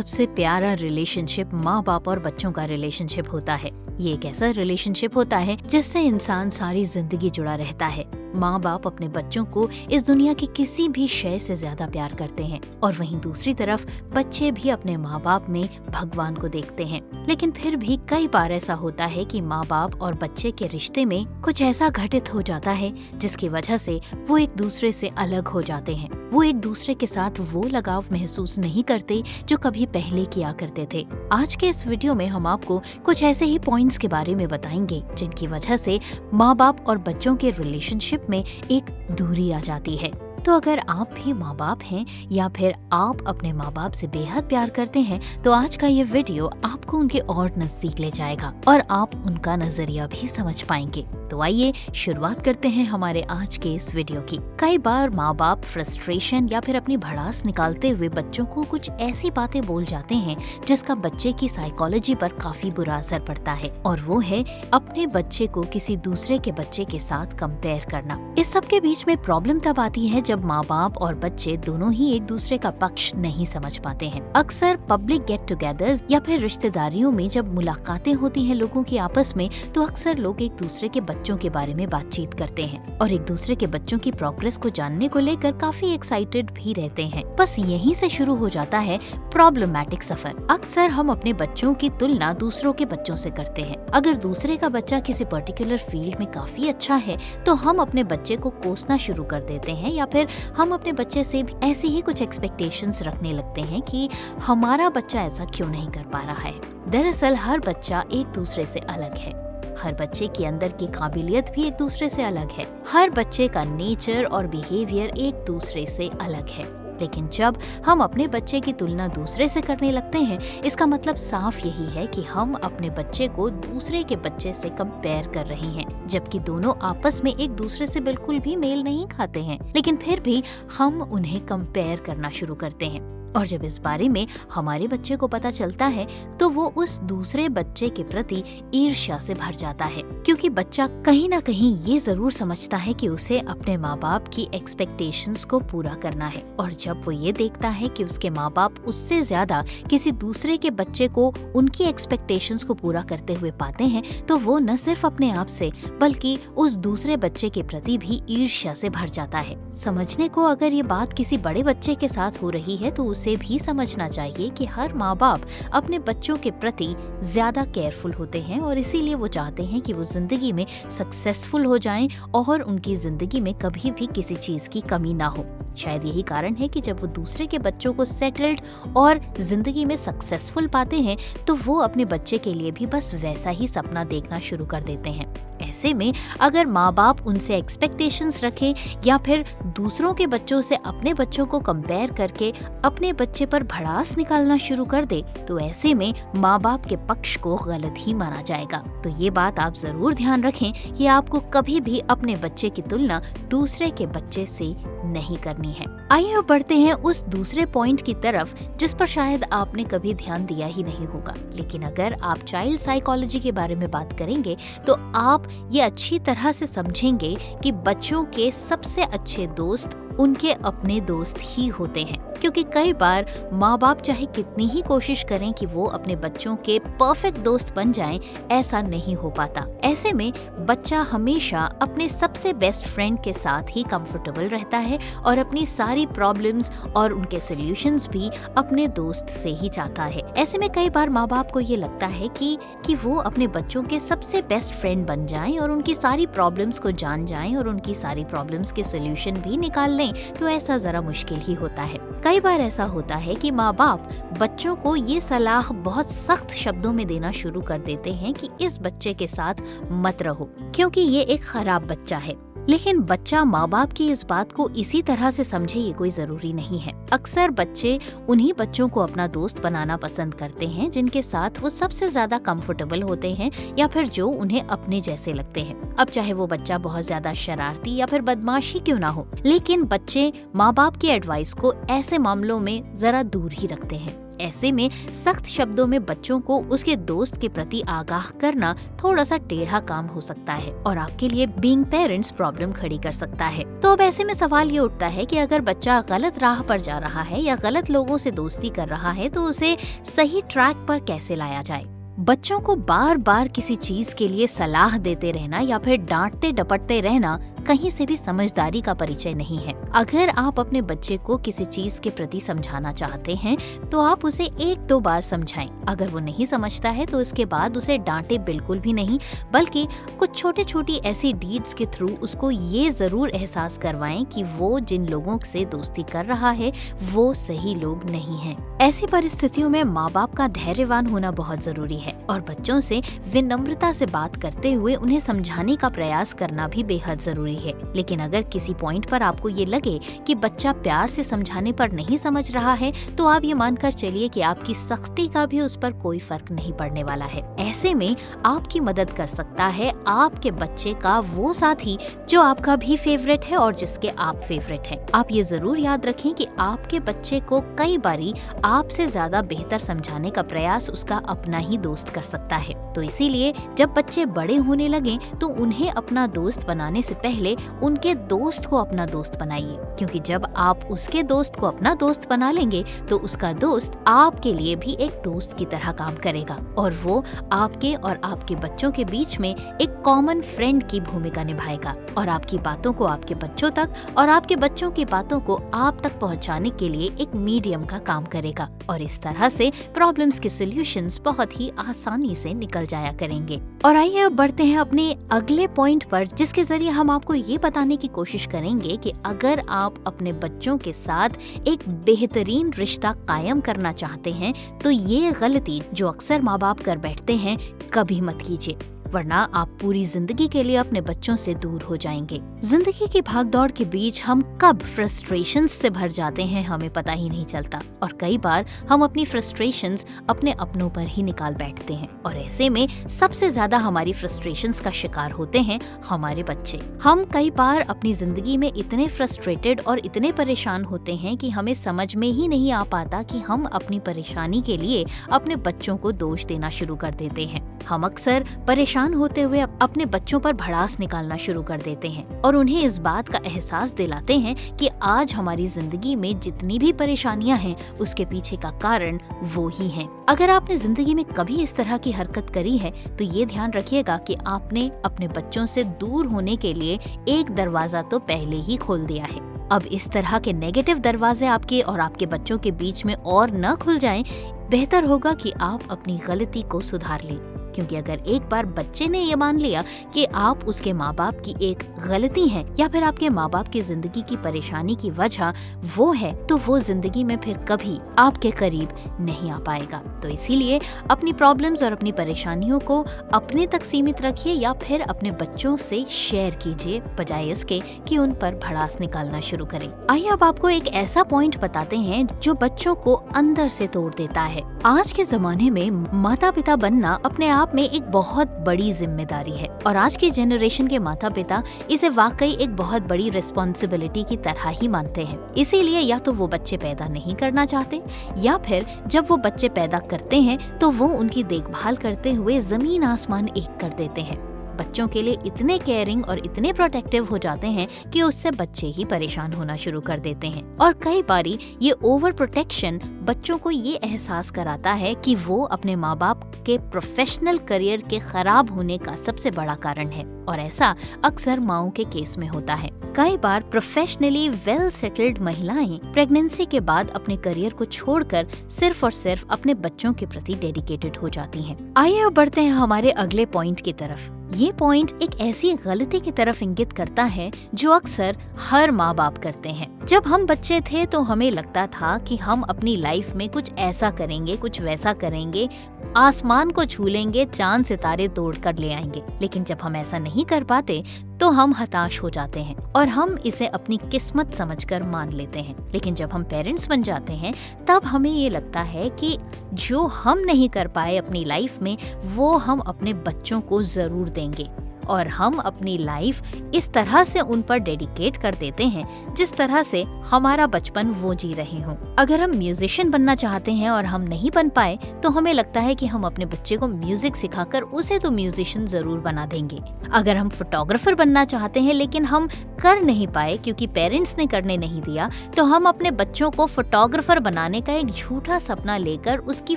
सबसे प्यारा रिलेशनशिप माँ बाप और बच्चों का रिलेशनशिप होता है। ये एक ऐसा रिलेशनशिप होता है जिससे इंसान सारी जिंदगी जुड़ा रहता है। माँ बाप अपने बच्चों को इस दुनिया की किसी भी शय से ज्यादा प्यार करते हैं और वहीं दूसरी तरफ बच्चे भी अपने माँ बाप में भगवान को देखते हैं। लेकिन फिर भी कई बार ऐसा होता है कि माँ बाप और बच्चे के रिश्ते में कुछ ऐसा घटित हो जाता है जिसकी वजह से वो एक दूसरे से अलग हो जाते हैं। वो एक दूसरे के साथ वो लगाव महसूस नहीं करते जो कभी पहले किया करते थे। आज के इस वीडियो में हम आपको कुछ ऐसे ही पॉइंट्स के बारे में बताएंगे जिनकी वजह से माँ बाप और बच्चों के रिलेशनशिप में एक दूरी आ जाती है। तो अगर आप भी माँ बाप हैं या फिर आप अपने माँ बाप से बेहद प्यार करते हैं तो आज का ये वीडियो आपको उनके और नजदीक ले जाएगा और आप उनका नजरिया भी समझ पाएंगे। तो आइए शुरुआत करते हैं हमारे आज के इस वीडियो की। कई बार माँ बाप फ्रस्ट्रेशन या फिर अपनी भड़ास निकालते हुए बच्चों को कुछ ऐसी बातें बोल जाते हैं जिसका बच्चे की साइकोलॉजी पर काफी बुरा असर पड़ता है, और वो है अपने बच्चे को किसी दूसरे के बच्चे के साथ कंपेयर करना। इस सब के बीच में प्रॉब्लम तब आती है जब माँ बाप और बच्चे दोनों ही एक दूसरे का पक्ष नहीं समझ पाते हैं। अक्सर पब्लिक गेट टुगेदर्स या फिर रिश्तेदारियों में जब मुलाकातें होती हैं लोगों की आपस में, तो अक्सर लोग एक दूसरे के बच्चों के बारे में बातचीत करते हैं और एक दूसरे के बच्चों की प्रोग्रेस को जानने को लेकर काफी एक्साइटेड भी रहते हैं। बस यहीं से शुरू हो जाता है प्रॉब्लमैटिक सफर। अक्सर हम अपने बच्चों की तुलना दूसरों के बच्चों से करते हैं। अगर दूसरे का बच्चा किसी पर्टिकुलर फील्ड में काफी अच्छा है तो हम अपने बच्चे को कोसना शुरू कर देते हैं या फिर हम अपने बच्चे से भी ऐसी ही कुछ एक्सपेक्टेशंस रखने लगते हैं कि हमारा बच्चा ऐसा क्यों नहीं कर पा रहा है। दरअसल हर बच्चा एक दूसरे से अलग है। हर बच्चे के अंदर की काबिलियत भी एक दूसरे से अलग है। हर बच्चे का नेचर और बिहेवियर एक दूसरे से अलग है। लेकिन जब हम अपने बच्चे की तुलना दूसरे से करने लगते हैं, इसका मतलब साफ यही है कि हम अपने बच्चे को दूसरे के बच्चे से कंपेयर कर रहे हैं, जबकि दोनों आपस में एक दूसरे से बिल्कुल भी मेल नहीं खाते हैं। लेकिन फिर भी हम उन्हें कंपेयर करना शुरू करते हैं, और जब इस बारे में हमारे बच्चे को पता चलता है तो वो उस दूसरे बच्चे के प्रति ईर्ष्या से भर जाता है, क्योंकि बच्चा कहीं ना कहीं ये जरूर समझता है कि उसे अपने माँ बाप की एक्सपेक्टेशंस को पूरा करना है। और जब वो ये देखता है कि उसके माँ बाप उससे ज्यादा किसी दूसरे के बच्चे को उनकी एक्सपेक्टेशंस को पूरा करते हुए पाते हैं, तो वो न सिर्फ अपने आप से बल्कि उस दूसरे बच्चे के प्रति भी ईर्ष्या से भर जाता है। समझने को अगर ये बात किसी बड़े बच्चे के साथ हो रही है तो उसे भी समझना चाहिए कि हर माँ बाप अपने बच्चों के प्रति ज्यादा केयरफुल होते हैं और इसीलिए वो चाहते हैं कि वो जिंदगी में सक्सेसफुल हो जाएं और उनकी जिंदगी में कभी भी किसी चीज की कमी ना हो। शायद यही कारण है कि जब वो दूसरे के बच्चों को सेटल्ड और जिंदगी में सक्सेसफुल पाते हैं तो वो अपने बच्चे के लिए भी बस वैसा ही सपना देखना शुरू कर देते हैं। ऐसे में अगर माँ बाप उनसे एक्सपेक्टेशंस रखें या फिर दूसरों के बच्चों से अपने बच्चों को कंपेयर करके अपने बच्चे पर भड़ास निकालना शुरू कर दे, तो ऐसे में माँ बाप के पक्ष को गलत ही माना जाएगा। तो ये बात आप जरूर ध्यान रखें कि आपको कभी भी अपने बच्चे की तुलना दूसरे के बच्चे से नहीं करनी है। आइए अब बढ़ते हैं उस दूसरे पॉइंट की तरफ जिस पर शायद आपने कभी ध्यान दिया ही नहीं होगा, लेकिन अगर आप चाइल्ड साइकोलॉजी के बारे में बात करेंगे तो आप ये अच्छी तरह से समझेंगे कि बच्चों के सबसे अच्छे दोस्त उनके अपने दोस्त ही होते हैं, क्योंकि कई बार माँ बाप चाहे कितनी ही कोशिश करें कि वो अपने बच्चों के परफेक्ट दोस्त बन जाएं, ऐसा नहीं हो पाता। ऐसे में बच्चा हमेशा अपने सबसे बेस्ट फ्रेंड के साथ ही कंफर्टेबल रहता है और अपनी सारी प्रॉब्लम्स और उनके सॉल्यूशंस भी अपने दोस्त से ही चाहता है। ऐसे में कई बार माँ बाप को ये लगता है कि वो अपने बच्चों के सबसे बेस्ट फ्रेंड बन जाएं और उनकी सारी प्रॉब्लम्स को जान जाएं और उनकी सारी प्रॉब्लम्स के सॉल्यूशन भी निकाल लें, तो ऐसा जरा मुश्किल ही होता है। कई बार ऐसा होता है कि माँ बाप बच्चों को ये सलाह बहुत सख्त शब्दों में देना शुरू कर देते हैं कि इस बच्चे के साथ मत रहो क्योंकि ये एक खराब बच्चा है। लेकिन बच्चा माँ बाप की इस बात को इसी तरह से समझे ये कोई जरूरी नहीं है। अक्सर बच्चे उन्हीं बच्चों को अपना दोस्त बनाना पसंद करते हैं जिनके साथ वो सबसे ज्यादा कंफर्टेबल होते हैं या फिर जो उन्हें अपने जैसे लगते हैं। अब चाहे वो बच्चा बहुत ज्यादा शरारती या फिर बदमाश ही क्यों ना हो, लेकिन बच्चे माँ बाप की एडवाइस को ऐसे मामलों में जरा दूर ही रखते हैं। ऐसे में सख्त शब्दों में बच्चों को उसके दोस्त के प्रति आगाह करना थोड़ा सा टेढ़ा काम हो सकता है और आपके लिए बीइंग पेरेंट्स प्रॉब्लम खड़ी कर सकता है। तो अब ऐसे में सवाल ये उठता है कि अगर बच्चा गलत राह पर जा रहा है या गलत लोगों से दोस्ती कर रहा है तो उसे सही ट्रैक पर कैसे लाया जाए। बच्चों को बार बार किसी चीज के लिए सलाह देते रहना या फिर डांटते डपटते रहना कहीं से भी समझदारी का परिचय नहीं है। अगर आप अपने बच्चे को किसी चीज के प्रति समझाना चाहते हैं तो आप उसे 1-2 बार समझाएं। अगर वो नहीं समझता है तो उसके बाद उसे डांटे बिल्कुल भी नहीं, बल्कि कुछ छोटी ऐसी डीड्स के थ्रू उसको ये जरूर एहसास करवाएं कि वो जिन लोगों से दोस्ती कर रहा है वो सही लोग नहीं हैं। ऐसी परिस्थितियों में माँ बाप का धैर्यवान होना बहुत जरूरी है और बच्चों से विनम्रता से बात करते हुए उन्हें समझाने का प्रयास करना भी बेहद जरूरी है। लेकिन अगर किसी पॉइंट पर आपको ये लगे कि बच्चा प्यार से समझाने पर नहीं समझ रहा है तो आप ये मानकर चलिए कि आपकी सख्ती का भी उस पर कोई फर्क नहीं पड़ने वाला है। ऐसे में आपकी मदद कर सकता है आपके बच्चे का वो साथी जो आपका भी फेवरेट है और जिसके आप फेवरेट हैं। आप ये जरूर याद रखें कि आपके बच्चे को कई बारी आपसे ज्यादा बेहतर समझाने का प्रयास उसका अपना ही दोस्त कर सकता है। तो इसीलिए जब बच्चे बड़े होने लगे तो उन्हें अपना दोस्त बनाने से पहले उनके दोस्त को अपना दोस्त बनाइए, क्योंकि जब आप उसके दोस्त को अपना दोस्त बना लेंगे तो उसका दोस्त आपके लिए भी एक दोस्त की तरह काम करेगा और वो आपके और आपके बच्चों के बीच में एक कॉमन फ्रेंड की भूमिका निभाएगा और आपकी बातों को आपके बच्चों तक और आपके बच्चों की बातों को आप तक पहुंचाने के लिए एक मीडियम का काम करेगा और इस तरह से प्रॉब्लम्स के सॉल्यूशंस बहुत ही आसानी से निकल जाया करेंगे। और आइए अब बढ़ते हैं अपने अगले पॉइंट पर, जिसके जरिए हम आपको ये बताने की कोशिश करेंगे कि अगर आप अपने बच्चों के साथ एक बेहतरीन रिश्ता कायम करना चाहते हैं तो ये गलती जो अक्सर माँ बाप कर बैठते हैं कभी मत कीजिए, वरना आप पूरी जिंदगी के लिए अपने बच्चों से दूर हो जाएंगे। जिंदगी की भागदौड़ के बीच हम कब फ्रस्ट्रेशंस से भर जाते हैं हमें पता ही नहीं चलता और कई बार हम अपनी फ्रस्ट्रेशंस अपने अपनों पर ही निकाल बैठते हैं और ऐसे में सबसे ज्यादा हमारी फ्रस्ट्रेशंस का शिकार होते हैं हमारे बच्चे। हम कई बार अपनी जिंदगी में इतने फ्रस्ट्रेटेड और इतने परेशान होते हैं कि हमें समझ में ही नहीं आ पाता कि हम अपनी परेशानी के लिए अपने बच्चों को दोष देना शुरू कर देते हैं। हम अक्सर परेशान होते हुए अपने बच्चों पर भड़ास निकालना शुरू कर देते हैं और उन्हें इस बात का एहसास दिलाते हैं कि आज हमारी जिंदगी में जितनी भी परेशानियां हैं उसके पीछे का कारण वो ही है। अगर आपने जिंदगी में कभी इस तरह की हरकत करी है तो ये ध्यान रखिएगा कि आपने अपने बच्चों से दूर होने के लिए एक दरवाजा तो पहले ही खोल दिया है। अब इस तरह के नेगेटिव दरवाजे आपके और आपके बच्चों के बीच में और न खुल जाएं, बेहतर होगा कि आप अपनी गलती को सुधार लें, क्योंकि अगर एक बार बच्चे ने ये मान लिया कि आप उसके माँ बाप की एक गलती है या फिर आपके माँ बाप की जिंदगी की परेशानी की वजह वो है, तो वो जिंदगी में फिर कभी आपके करीब नहीं आ पाएगा। तो इसीलिए अपनी प्रॉब्लम्स और अपनी परेशानियों को अपने तक सीमित रखिए या फिर अपने बच्चों से शेयर कीजिए, बजाय इसके कि उन पर भड़ास निकालना शुरू करें। आइए अब आपको एक ऐसा पॉइंट बताते हैं जो बच्चों को अंदर से तोड़ देता है। आज के जमाने में माता पिता बनना अपने आप में एक बहुत बड़ी जिम्मेदारी है और आज की जनरेशन के माता पिता इसे वाकई एक बहुत बड़ी रिस्पॉन्सिबिलिटी की तरह ही मानते हैं। इसीलिए या तो वो बच्चे पैदा नहीं करना चाहते या फिर जब वो बच्चे पैदा करते हैं तो वो उनकी देखभाल करते हुए जमीन आसमान एक कर देते हैं। बच्चों के लिए इतने केयरिंग और इतने प्रोटेक्टिव हो जाते हैं कि उससे बच्चे ही परेशान होना शुरू कर देते हैं और कई बारी ये ओवर प्रोटेक्शन बच्चों को ये एहसास कराता है कि वो अपने माँ बाप के प्रोफेशनल करियर के खराब होने का सबसे बड़ा कारण है और ऐसा अक्सर माओं के केस में होता है। कई बार प्रोफेशनली वेल सेटल्ड महिलाएं प्रेगनेंसी के बाद अपने करियर को छोड़कर सिर्फ और सिर्फ अपने बच्चों के प्रति डेडिकेटेड हो जाती हैं। आइए अब बढ़ते हैं हमारे अगले पॉइंट की तरफ। ये पॉइंट एक ऐसी गलती की तरफ इंगित करता है जो अक्सर हर माँ बाप करते हैं। जब हम बच्चे थे तो हमें लगता था कि हम अपनी लाइफ में कुछ ऐसा करेंगे, कुछ वैसा करेंगे, आसमान को छू लेंगे, चांद सितारे तोड़ कर ले आएंगे। लेकिन जब हम ऐसा नहीं कर पाते तो हम हताश हो जाते हैं और हम इसे अपनी किस्मत समझकर मान लेते हैं। लेकिन जब हम पेरेंट्स बन जाते हैं तब हमें ये लगता है कि जो हम नहीं कर पाए अपनी लाइफ में वो हम अपने बच्चों को जरूर देंगे। और हम अपनी लाइफ इस तरह से उन पर डेडिकेट कर देते हैं जिस तरह से हमारा बचपन वो जी रहे हों। अगर हम म्यूजिशियन बनना चाहते हैं और हम नहीं बन पाए तो हमें लगता है कि हम अपने बच्चे को म्यूजिक सिखाकर उसे तो म्यूजिशियन जरूर बना देंगे। अगर हम फोटोग्राफर बनना चाहते हैं लेकिन हम कर नहीं पाए क्योंकि पेरेंट्स ने करने नहीं दिया, तो हम अपने बच्चों को फोटोग्राफर बनाने का एक झूठा सपना लेकर उसकी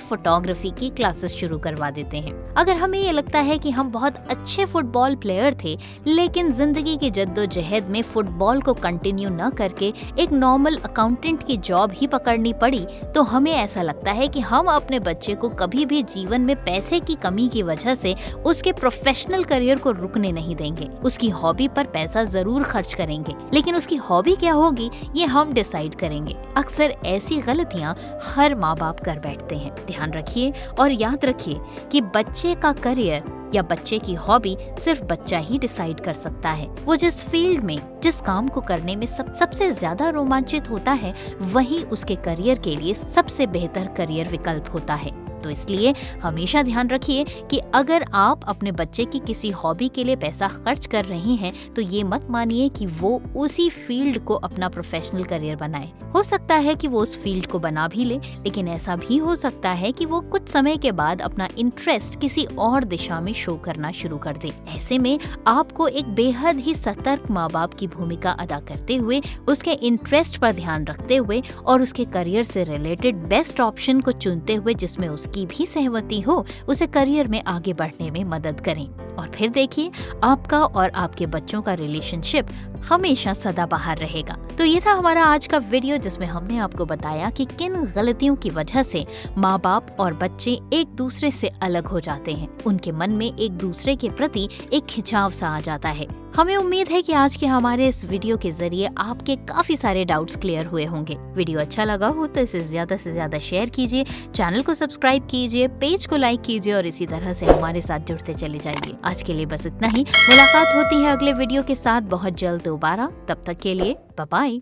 फोटोग्राफी की क्लासेस शुरू करवा देते हैं। अगर हमें ये लगता है कि हम बहुत अच्छे फुटबॉल प्लेयर थे लेकिन जिंदगी की जद्दोजहद में फुटबॉल को कंटिन्यू न करके एक नॉर्मल अकाउंटेंट की जॉब ही पकड़नी पड़ी, तो हमें ऐसा लगता है कि हम अपने बच्चे को कभी भी जीवन में पैसे की कमी की वजह से उसके प्रोफेशनल करियर को रुकने नहीं देंगे। उसकी हॉबी पर पैसा जरूर खर्च करेंगे लेकिन उसकी हॉबी क्या होगी ये हम डिसाइड करेंगे। अक्सर ऐसी गलतियां हर माँ बाप कर बैठते हैं। ध्यान रखिए और याद रखिए कि बच्चे का करियर या बच्चे की हॉबी सिर्फ बच्चा ही डिसाइड कर सकता है। वो जिस फील्ड में, जिस काम को करने में सबसे ज्यादा रोमांचित होता है वही उसके करियर के लिए सबसे बेहतर करियर विकल्प होता है। तो इसलिए हमेशा ध्यान रखिए कि अगर आप अपने बच्चे की किसी हॉबी के लिए पैसा खर्च कर रहे हैं तो ये मत मानिए कि वो उसी फील्ड को अपना प्रोफेशनल करियर बनाए। हो सकता है कि वो उस फील्ड को बना भी ले, लेकिन ऐसा भी हो सकता है कि वो कुछ समय के बाद अपना इंटरेस्ट किसी और दिशा में शो करना शुरू कर दे। ऐसे में आपको एक बेहद ही सतर्क माँ बाप की भूमिका अदा करते हुए, उसके इंटरेस्ट पर ध्यान रखते हुए और उसके करियर से रिलेटेड बेस्ट ऑप्शन को चुनते हुए जिसमें की भी सहमति हो, उसे करियर में आगे बढ़ने में मदद करें। और फिर देखिए आपका और आपके बच्चों का रिलेशनशिप हमेशा सदाबहार रहेगा। तो ये था हमारा आज का वीडियो जिसमें हमने आपको बताया कि किन गलतियों की वजह से माँ बाप और बच्चे एक दूसरे से अलग हो जाते हैं। उनके मन में एक दूसरे के प्रति एक खिंचाव सा आ जाता है। हमें उम्मीद है कि आज के हमारे इस वीडियो के जरिए आपके काफी सारे डाउट्स क्लियर हुए होंगे। वीडियो अच्छा लगा हो तो इसे ज्यादा से ज्यादा शेयर कीजिए, चैनल को सब्सक्राइब कीजिए, पेज को लाइक कीजिए और इसी तरह से हमारे साथ जुड़ते चले जाइए। आज के लिए बस इतना ही। मुलाकात होती है अगले वीडियो के साथ बहुत जल्द दोबारा। तब तक के लिए बाय बाय।